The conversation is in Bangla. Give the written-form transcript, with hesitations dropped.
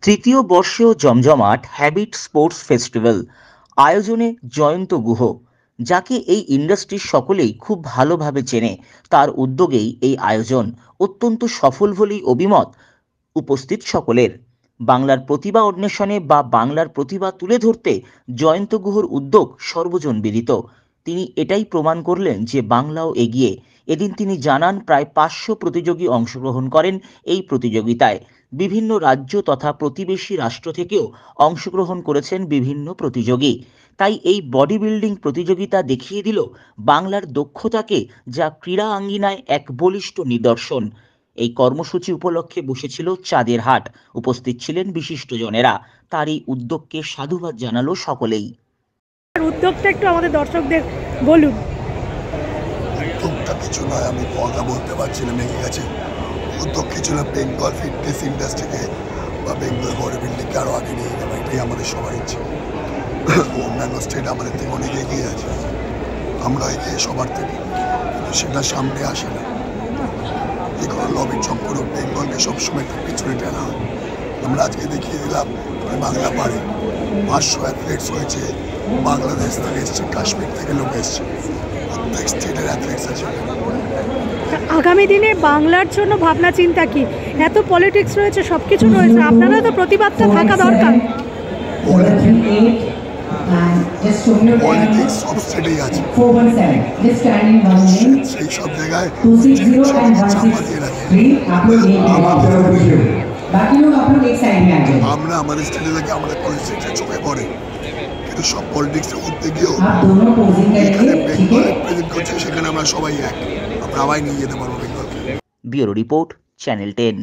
তৃতীয় বর্ষেও জমজমাট হ্যাবিট স্পোর্টস ফেস্টিভ্যাল আয়োজনে জয়ন্ত গুহ, যাকে এই ইন্ডাস্ট্রির সকলেই খুব ভালোভাবে চেনে। তার উদ্যোগেই এই আয়োজন অত্যন্ত সফল বলেই অভিমত উপস্থিত সকলের। বাংলার প্রতিভা অন্বেষণে বা বাংলার প্রতিভা তুলে ধরতে জয়ন্ত গুহর উদ্যোগ সর্বজন বিদিত। তিনি এটাই প্রমাণ করলেন যে বাংলাও এগিয়ে। এদিন তিনি জানান, প্রায় 500 প্রতিযোগী অংশগ্রহণ করেন এই প্রতিযোগিতায়। বিভিন্ন রাজ্য তথা প্রতিবেশী রাষ্ট্র থেকেও অংশগ্রহণ করেছেন বিভিন্ন প্রতিযোগী। তাই এই বডি বিল্ডিং প্রতিযোগিতা দেখিয়ে দিল বাংলার দক্ষতাকে, যা ক্রীড়া আঙ্গিনায় এক বলিষ্ঠ নিদর্শন। এই কর্মসূচি উপলক্ষে বসেছিল চাঁদের হাট। উপস্থিত ছিলেন বিশিষ্টজনেরা। তার এই উদ্যোগকে সাধুবাদ জানালো সকলেই। উদ্যোগটা একটু আমাদের দর্শকদের বলুন। উদ্যোগটা কিছু নয়, আমি কথা বলতে পারছি না, মেঘে গেছে। উদ্যোগ কিছু না, বেঙ্গল ফিটনেস ইন্ডাস্ট্রিকে বা বেঙ্গল বডি বিল্ডিংকে আরও আগে নিয়ে যাবো, এটাই আমাদের সবার ইচ্ছে। অন্যান্য স্টেট আমাদের থেকে অনেক এগিয়ে আছে, আমরা এগিয়ে সবার থেকে, কিন্তু সেটা সামনে আসে না। যে কোনো লবির চক্কর বেঙ্গলকে সবসময় একটু পিছনে টানা হয়। আমরা আজকে দেখিয়ে দিলাম বাংলা পারে। 500 অ্যাথলেটস হয়েছে, বাংলাদেশ থেকে এসছে, কাশ্মীর থেকে লোক এসছে, প্রত্যেক স্টেটের অ্যাথলেটস আছে। আগামী দিনে বাংলার জন্য ভাবনা চিন্তা কি? এত পলিটিক্স রয়েছে, সব কিছু রয়েছে, আপনারা তো প্রতিবাদটা থাকা দরকার। পলিটিক্স সব স্টেটেই আছে, সেই সব জায়গায় চাপা দিয়ে রাখে। আমরা আমাদের স্টেটে থেকে আমাদের পলিটিক্সের চোখে পড়ে, কিন্তু সব পলিটিক্সে উঠতে গিয়েও এখানে বেঙ্গল রিপ্রেজেন্ট করছে, সেখানে আমরা সবাই এক, আমরা আবার নিয়ে যেতে পারবো বেঙ্গলকে। Bureau report, channel 10।